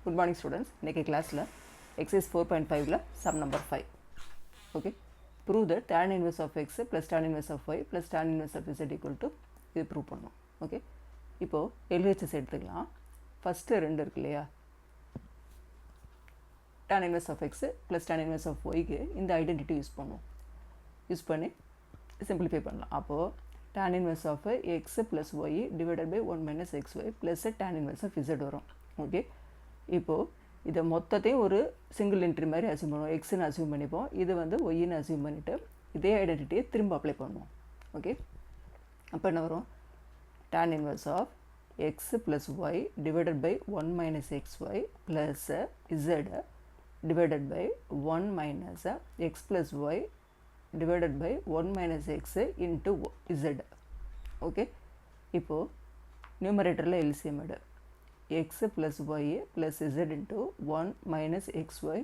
Good morning students. இன்னைக்கு கிளாஸில் exercise 4.5ல sum number 5. Okay. Prove that tan inverse of x plus tan inverse of y plus tan inverse of z equal to இது prove பண்ணணும். Okay, இப்போது LHS எடுத்துக்கலாம். First ரெண்டு இருக்கு இல்லையா, tan inverse of x plus tan inverse of yக்கு இந்த identity use பண்ணி simplify பண்ணலாம். அப்போது tan inverse of x plus y divided by 1 minus xy plus tan inverse of z வரும். ஓகே, இப்போது இதை மொத்தத்தையும் ஒரு சிங்கிள் என்ட்ரி மாதிரி அசியூம் பண்ணுவோம். எக்ஸ்ன்னு அசியூம் பண்ணிப்போம், இது வந்து ஒய்ன்னு அசியூம் பண்ணிவிட்டு இதே ஐடென்டிட்டியை திரும்ப அப்ளை பண்ணுவோம். ஓகே, அப்போ என்ன வரும், tan inverse of x plus y divided by 1 minus xy plus z divided by 1 minus x plus y divided by 1 minus x into z. Okay, இப்போது நியூமரேட்டரில் எல்சிஎம் எடு, x plus y plus z into 1 minus xy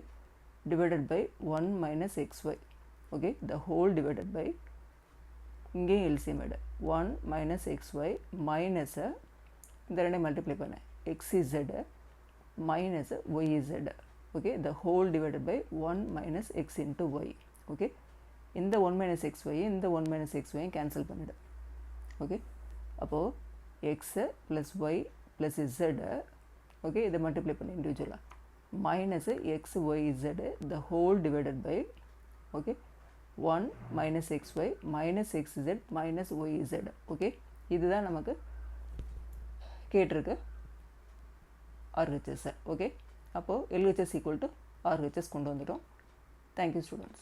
divided by 1 minus xy. Okay, the whole divided by இங்கே LCM எடு 1 minus xy minus இந்த ரெண்டை multiply பண்ண xz minus yz. Okay, the whole divided by 1 minus x into y. Okay, இந்த 1 minus xy இந்த 1 minus xy cancel பண்ணிடு. Okay, அப்போது x plus y plus z, okay, இதை மல்டிப்ளை பண்ணி இண்டிவிஜுவலாக minus X Y Z the whole divided by, okay, 1 minus X Y minus X Z minus Y Z. Okay, இதுதான் நமக்கு கேட்டிருக்கு RHS. Okay, அப்போது LHS equal to RHS கொண்டு வந்துட்டோம். Thank you students.